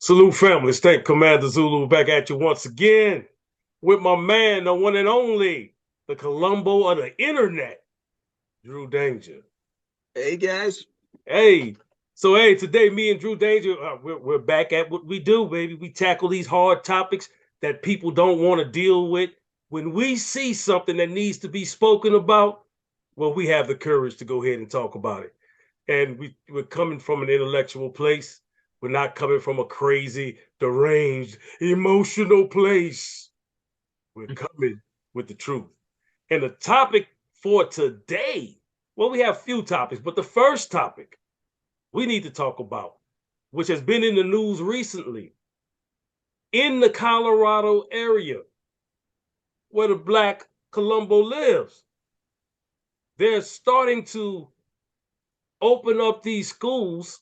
Salute family. Thank Commander Zulu back at you once again with my man, the one and only, the Columbo of the internet, Drew Danger. Hey guys. Hey, hey, today me and Drew Danger, we're back at what we do, baby. We tackle these hard topics that people don't want to deal with. When we see something that needs to be spoken about, well, we have the courage to go ahead and talk about it. And we're coming from an intellectual place. We're not coming from a crazy, deranged, emotional place. We're coming with the truth. And the topic for today, well, we have a few topics, but the first topic we need to talk about, which has been in the news recently, in the Colorado area where the Black Columbo lives, they're starting to open up these schools.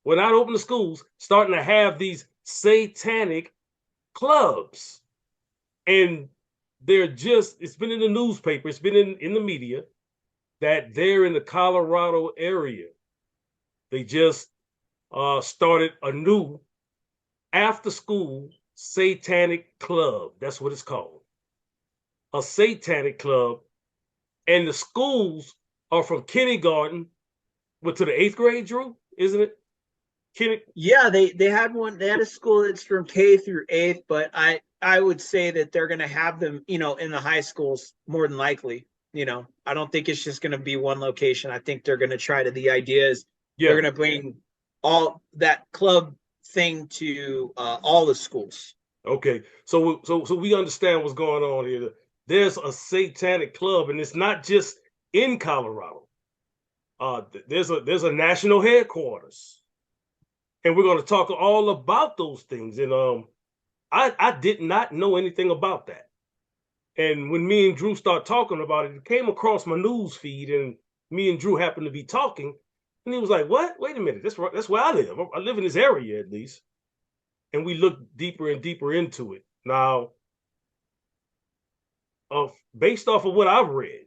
Well, not open the schools, starting to have these satanic clubs. And it's been in the newspaper, it's been in the media that they're in the Colorado area. They just started a new after school satanic club. That's what it's called. A satanic club. And the schools are from kindergarten to the 8th grade, Drew, isn't it? Yeah, they had one. They had a school that's from K through 8th, but I would say that they're going to have them, in the high schools more than likely. I don't think it's just going to be one location. I think they're going to try to. The idea is they're Yeah. going to bring all that club thing to all the schools. Okay. So we understand what's going on here. There's a satanic club, and it's not just in Colorado. There's a national headquarters. And we're going to talk all about those things. And I did not know anything about that. And when me and Drew start talking about it, it came across my news feed, and me and Drew happened to be talking, and he was like, "What? Wait a minute, that's where I live. I live in this area at least." And we looked deeper and deeper into it. Now, based off of what I've read,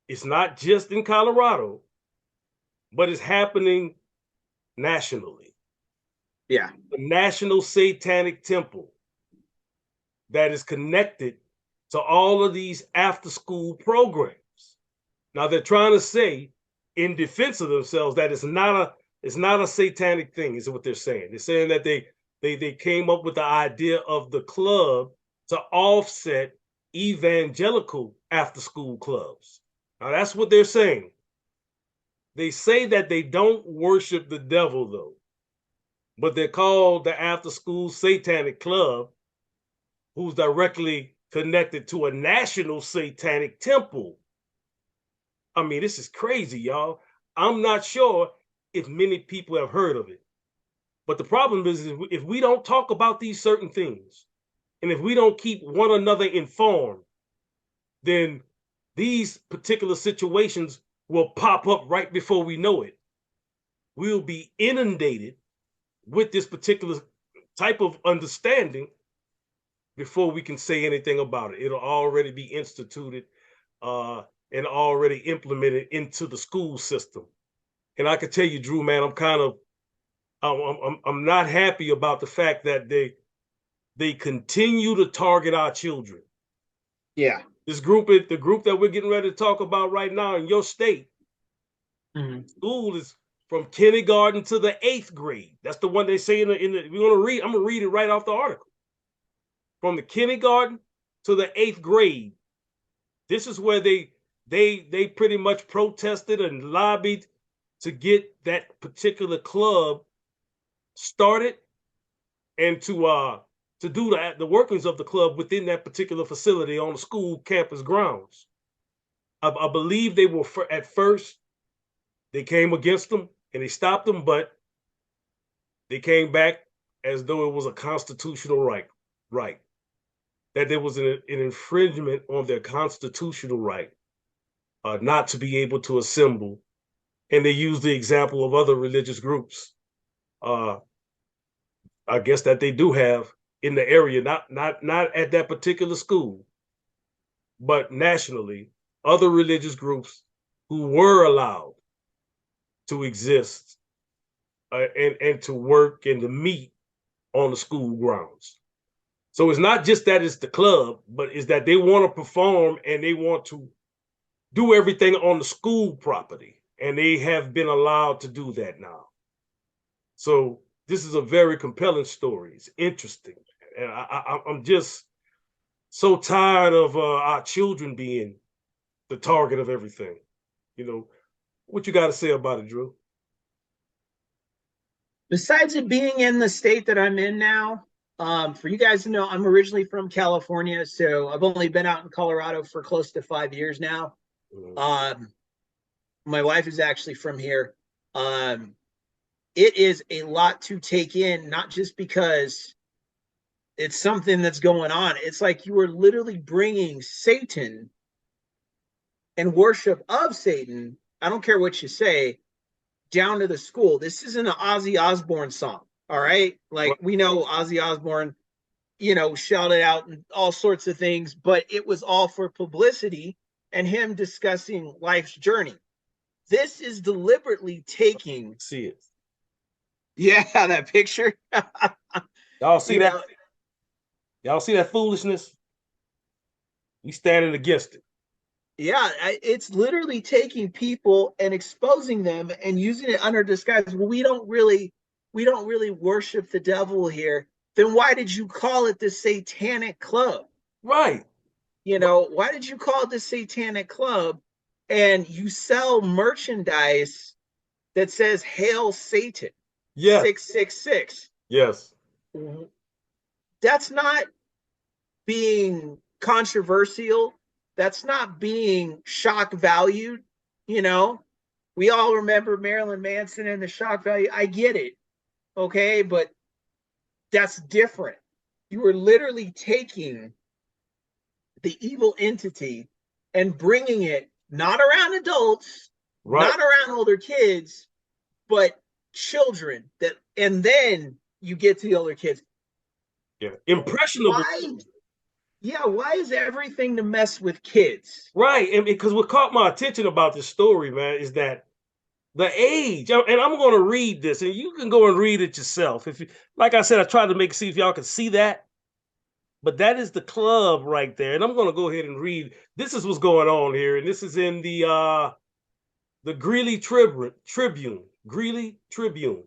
it's not just in Colorado, but it's happening nationally. Yeah. The National Satanic Temple that is connected to all of these after school programs. Now they're trying to say in defense of themselves that it's not a satanic thing, is what they're saying. They're saying that they came up with the idea of the club to offset evangelical after school clubs. Now that's what they're saying. They say that they don't worship the devil though, but they're called the after school satanic club, who's directly connected to a national satanic temple. I mean, this is crazy, y'all. I'm not sure if many people have heard of it. But the problem is if we don't talk about these certain things, and if we don't keep one another informed, then these particular situations will pop up right before we know it. We'll be inundated with this particular type of understanding before we can say anything about it. It'll already be instituted and already implemented into the school system. And I can tell you, Drew, man, I'm not happy about the fact that they continue to target our children. Yeah. The group that we're getting ready to talk about right now in your state, school is from kindergarten to the 8th grade. That's the one they say in the we want to read. I'm gonna read it right off the article. From the kindergarten to the 8th grade. This is where they pretty much protested and lobbied to get that particular club started and to do the workings of the club within that particular facility on the school campus grounds. I believe they were at first they came against them and they stopped them, but they came back as though it was a constitutional right. That there was an infringement on their constitutional right not to be able to assemble. And they used the example of other religious groups. I guess that they do have in the area, not at that particular school, but nationally, other religious groups who were allowed to exist and to work and to meet on the school grounds. So it's not just that it's the club, but it's that they want to perform and they want to do everything on the school property. And they have been allowed to do that now. So this is a very compelling story. It's interesting. And I'm just so tired of our children being the target of everything. You know, what you got to say about it, Drew? Besides it being in the state that I'm in now, for you guys to know, I'm originally from California, so I've only been out in Colorado for close to 5 years now. Mm-hmm. My wife is actually from here. It is a lot to take in, not just because it's something that's going on. It's like you are literally bringing Satan and worship of Satan. I don't care what you say, down to the school. This isn't an Ozzy Osbourne song, all right? Like we know Ozzy Osbourne, shouted out and all sorts of things, but it was all for publicity and him discussing life's journey. This is deliberately taking. See it. Yeah, that picture. Y'all see that? Y'all see that foolishness? We standing against it. Yeah, it's literally taking people and exposing them and using it under disguise. Well, we don't really worship the devil here. Then why did you call it the Satanic Club? Right. Why did you call it the Satanic Club? And you sell merchandise that says "Hail Satan," Yes. 666. Yes. That's not being controversial. That's not being shock valued. We all remember Marilyn Manson and the shock value. I get it. Okay. But that's different. You were literally taking the evil entity and bringing it not around adults, right. Not around older kids, but children. And then you get to the older kids. Yeah. Impressionable. Why? Yeah, why is everything to mess with kids? Right. And because what caught my attention about this story, man, is that the age, and I'm going to read this, and you can go and read it yourself. If you, like I said, I tried to see if y'all can see that, but that is the club right there. And I'm going to go ahead and read. This is what's going on here, and this is in the Greeley Tribune. Greeley Tribune.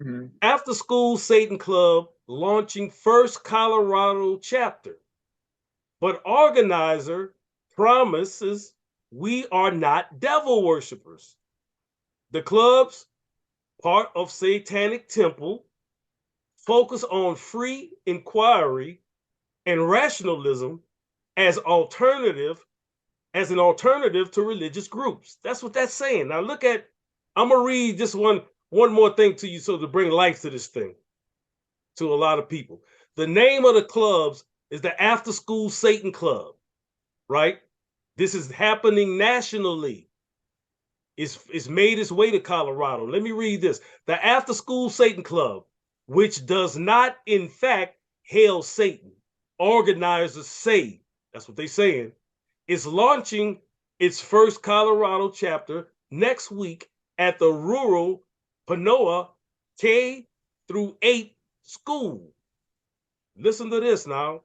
Mm-hmm. After School Satan Club launching first Colorado chapter. But organizer promises we are not devil worshippers. The club's part of Satanic Temple focus on free inquiry and rationalism as an alternative to religious groups. That's what that's saying. Now look at, I'm gonna read just one more thing to you so to bring life to this thing to a lot of people. The name of the clubs is the After School Satan Club, right? This is happening nationally. It's made its way to Colorado. Let me read this. The After School Satan Club, which does not, in fact, hail Satan, organizers say, that's what they're saying, is launching its first Colorado chapter next week at the rural Paonia K-8 school. Listen to this now.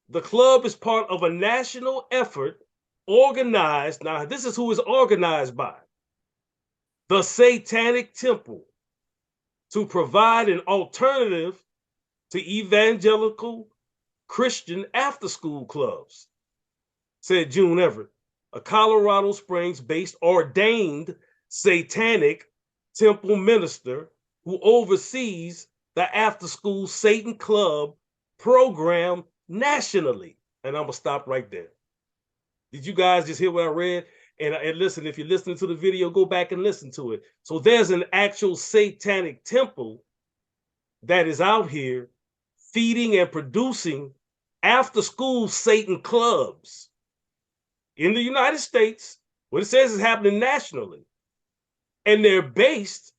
The club is part of a national effort organized, now this is who is organized by, the Satanic Temple, to provide an alternative to evangelical Christian after-school clubs, said June Everett, a Colorado Springs-based ordained Satanic Temple minister who oversees the after-school Satan Club program nationally. And I'm going to stop right there. Did you guys just hear what I read? And listen, if you're listening to the video, go back and listen to it. So there's an actual Satanic temple that is out here feeding and producing after-school Satan clubs in the United States. What it says is happening nationally. And they're based,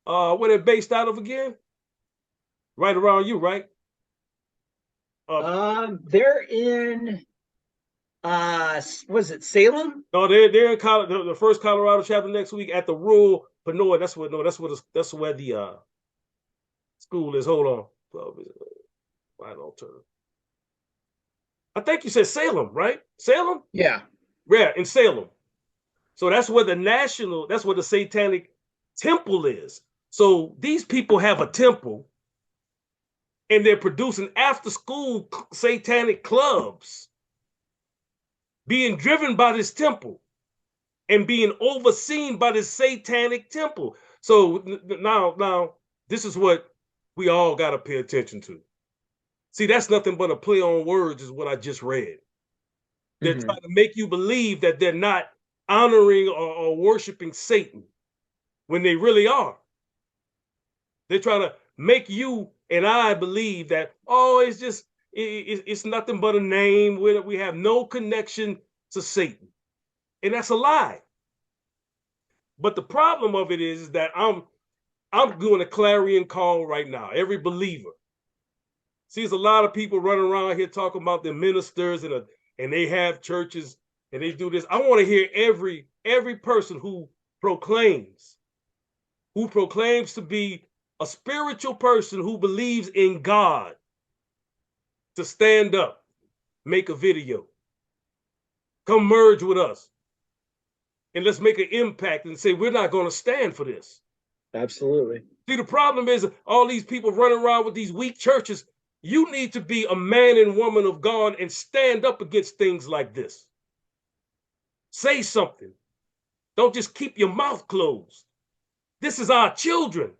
where they're based out of again? Right around you, right? They're in was it Salem? No, they're in the first Colorado chapter next week at the rural Paonia, that's where the school is. Hold on. Right on turn. I think you said Salem, right? Salem? Yeah. Yeah, in Salem. So that's where that's where the Satanic Temple is. So these people have a temple and they're producing after school satanic clubs being driven by this temple and being overseen by this satanic temple. So now this is what we all got to pay attention to. See, that's nothing but a play on words is what I just read. They're trying to make you believe that they're not honoring or worshiping Satan when they really are. They're trying to make you and I believe that, oh, it's nothing but a name. We have no connection to Satan. And that's a lie. But the problem of it is that I'm doing a clarion call right now. Every believer. See, there's a lot of people running around here talking about the ministers and they have churches and they do this. I want to hear every person who proclaims to be a spiritual person who believes in God to stand up, make a video, come merge with us, and let's make an impact and say, we're not going to stand for this. Absolutely. See, the problem is all these people running around with these weak churches. You need to be a man and woman of God and stand up against things like this. Say something. Don't just keep your mouth closed. This is our children.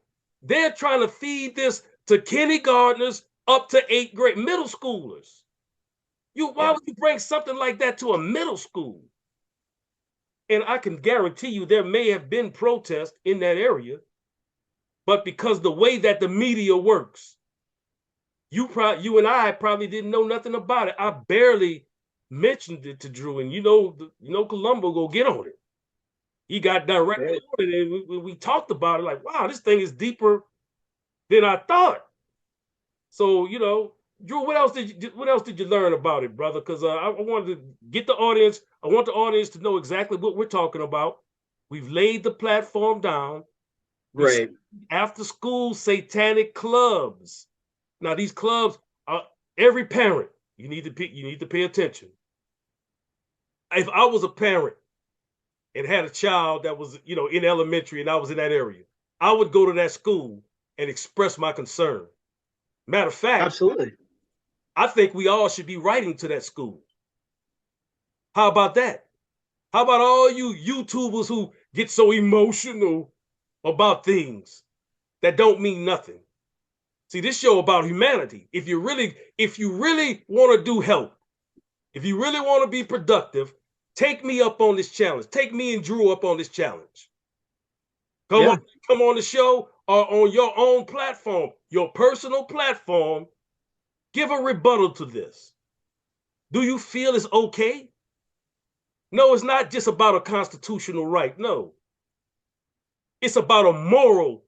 They're trying to feed this to kindergartners up to 8th grade, middle schoolers. Why would you bring something like that to a middle school? And I can guarantee you there may have been protests in that area, but because the way that the media works, you and I probably didn't know nothing about it. I barely mentioned it to Drew, and Columbo go get on it. He got directly on it, and we talked about it like, wow, this thing is deeper than I thought. So, Drew, what else did you learn about it, brother? Because I wanted to get the audience. I want the audience to know exactly what we're talking about. We've laid the platform down. Right. After school satanic clubs. Now these clubs are every parent. You need to pay attention. If I was a parent and had a child that was, in elementary and I was in that area, I would go to that school and express my concern. Matter of fact, absolutely. I think we all should be writing to that school. How about that? How about all you YouTubers who get so emotional about things that don't mean nothing? See, this show about humanity. If you really want to do help, if you really want to be productive, take me up on this challenge. Take me and Drew up on this challenge. Come on the show or on your own platform, your personal platform. Give a rebuttal to this. Do you feel it's okay? No, it's not just about a constitutional right. No. It's about a moral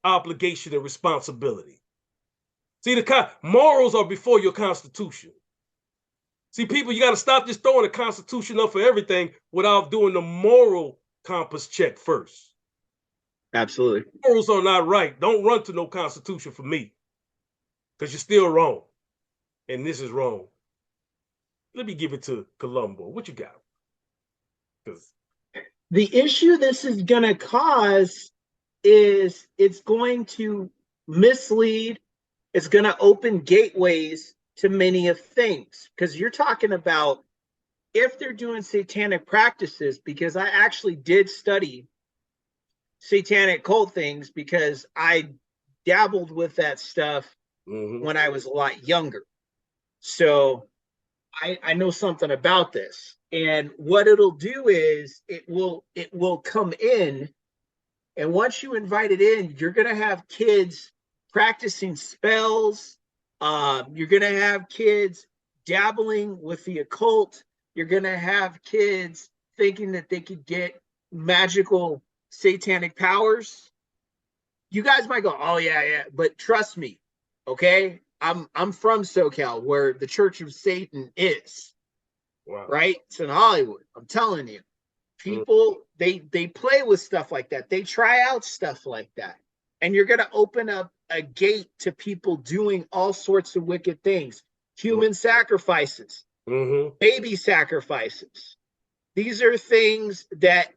obligation and responsibility. See, the morals are before your constitution. See, people, you got to stop just throwing the constitution up for everything without doing the moral compass check first. Absolutely. Morals are not right. Don't run to no constitution for me because you're still wrong. And this is wrong. Let me give it to Columbo. What you got? The issue this is going to cause is it's going to mislead. It's going to open gateways to many of things, because you're talking about if they're doing satanic practices, because I actually did study satanic cult things because I dabbled with that stuff when I was a lot younger. So I know something about this. And what it'll do is it will come in, and once you invite it in, you're going to have kids practicing spells. You're going to have kids dabbling with the occult. You're going to have kids thinking that they could get magical satanic powers. You guys might go, oh yeah, but trust me, okay? I'm from SoCal, where the Church of Satan is. Wow. Right? It's in Hollywood. I'm telling you. People, they play with stuff like that. They try out stuff like that. And you're going to open up a gate to people doing all sorts of wicked things. Human sacrifices, baby sacrifices. These are things that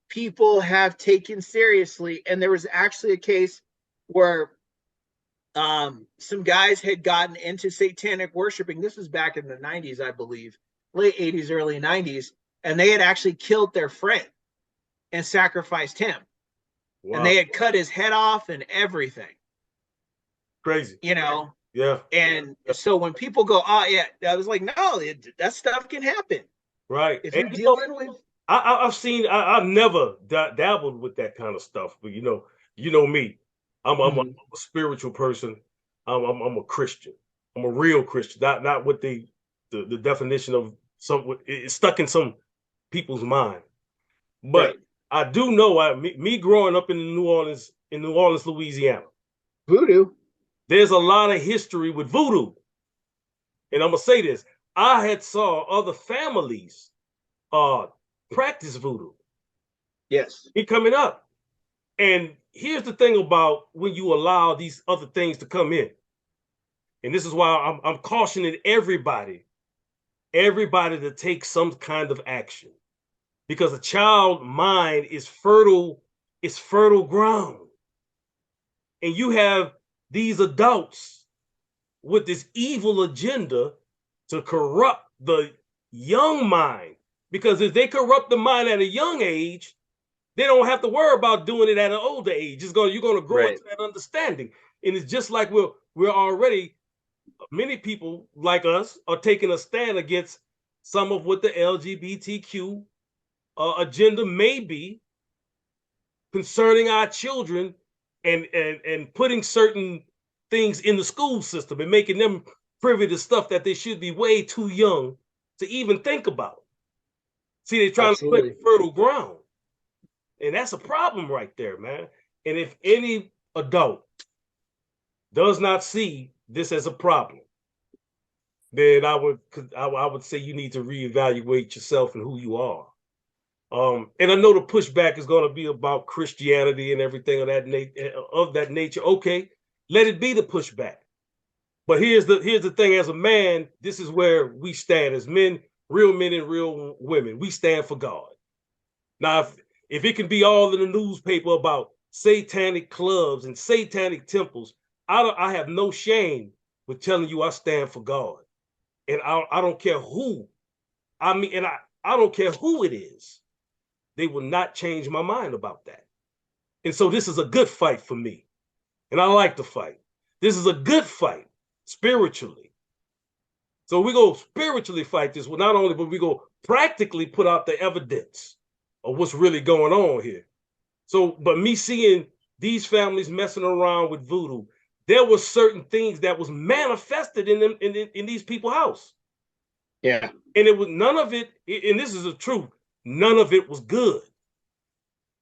people have taken seriously. And there was actually a case where some guys had gotten into satanic worshiping. This was back in the 90s, I believe, late 80s, early 90s. And they had actually killed their friend and sacrificed him. Wow. And they had cut his head off and everything. Crazy. You know? Yeah. And so when people go, oh, yeah, I was like, no, that stuff can happen. Right. If you're dealing with. I've never dabbled with that kind of stuff, but you know me. I'm a spiritual person. I'm a Christian. I'm a real Christian, not what the definition of some. It's stuck in some people's mind. But right. I do know, me growing up in New Orleans, Louisiana, voodoo. There's a lot of history with voodoo, and I'm gonna say this: I had saw other families practice voodoo. Yes, it coming up, and here's the thing about when you allow these other things to come in, and this is why I'm cautioning everybody to take some kind of action. Because a child mind is fertile ground. And you have these adults with this evil agenda to corrupt the young mind. Because if they corrupt the mind at a young age, they don't have to worry about doing it at an older age. You're going to grow into that understanding. And it's just like we're already, many people like us are taking a stand against some of what the LGBTQ agenda may be concerning our children, and putting certain things in the school system and making them privy to stuff that they should be way too young to even think about. See, they're trying to put fertile ground, and that's a problem right there, man. And if any adult does not see this as a problem, then I would say you need to reevaluate yourself and who you are. And I know the pushback is going to be about Christianity and everything of that nature. Okay, let it be the pushback. But here's the thing: as a man, this is where we stand as men and real women. We stand for God. Now, if it can be all in the newspaper about satanic clubs and satanic temples, I have no shame with telling you I stand for God, and I don't care who. I mean, and I don't care who it is. They will not change my mind about that. And so this is a good fight for me. And I like to fight. This is a good fight spiritually. So we go spiritually fight this, well, not only, but we go practically put out the evidence of what's really going on here. So, but me seeing these families messing around with voodoo, there were certain things that was manifested in them in these people's house. Yeah. And it was none of it, and this is the truth. None of it was good.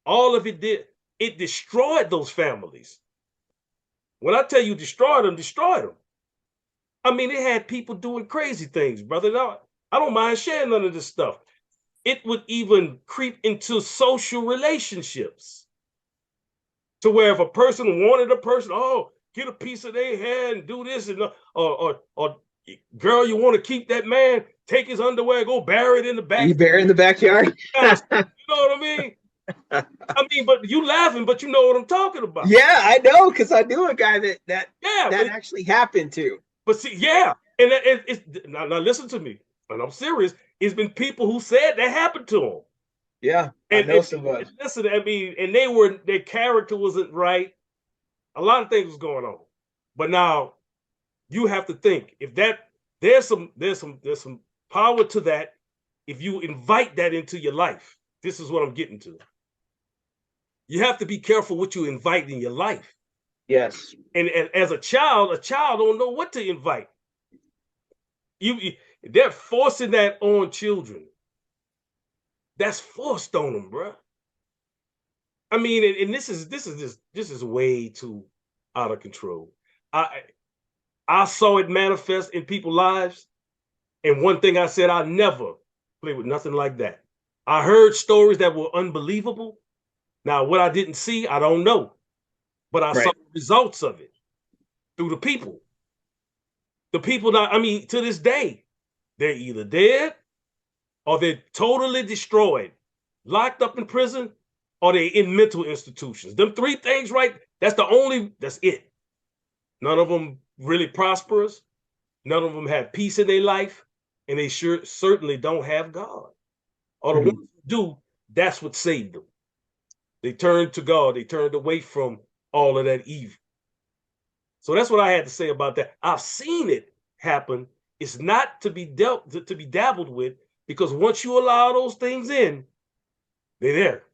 All of it destroyed those families. When I tell you destroyed them. I mean, it had people doing crazy things, brother. Now, I don't mind sharing none of this stuff. It would even creep into social relationships to where if a person wanted a person, oh, get a piece of their hair and do this, and or girl, you want to keep that man, take his underwear, go bury it in the back. You bury in the backyard? You know what I mean? I mean, but you laughing, but you know what I'm talking about. Yeah, I know, because I knew a guy that actually happened to. But see, yeah, and it's now listen to me, and I'm serious. It's been people who said that happened to them. Yeah, I know somebody. Listen, I mean, and their character wasn't right. A lot of things was going on, but now you have to think if that there's some power to that. If you invite that into your life, this is what I'm getting to. You have to be careful what you invite in your life. Yes. And as a child don't know what to invite. They're forcing that on children. That's forced on them, bro. I mean, and this is way too out of control. I saw it manifest in people's lives, and one thing I said, I never play with nothing like that. I heard stories that were unbelievable. Now, what I didn't see, I don't know, but I saw Right. the results of it through the people. The people that, I mean, to this day, they're either dead or they're totally destroyed, locked up in prison, or they're in mental institutions. Them three things, right? That's it. None of them really prosperous. None of them have peace in their life, and they certainly don't have God. Or the ones Mhm. who do, that's what saved them. They turned to God. They turned away from all of that evil. So that's what I had to say about that. I've seen it happen. It's not to be to be dabbled with, because once you allow those things in, they're there.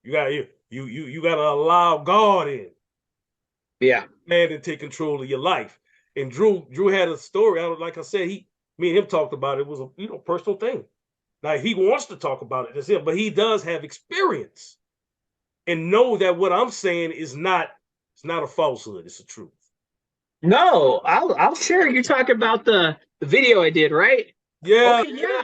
You got to allow God in, Yeah. man, and take control of your life. And Drew had a story. Like I said, me and him talked about it. It was a personal thing. Now he wants to talk about it as him, but he does have experience and know that what I'm saying is not, it's not a falsehood. It's the truth. No, I'll share. You're talking about the video I did, right? Yeah. Okay, yeah.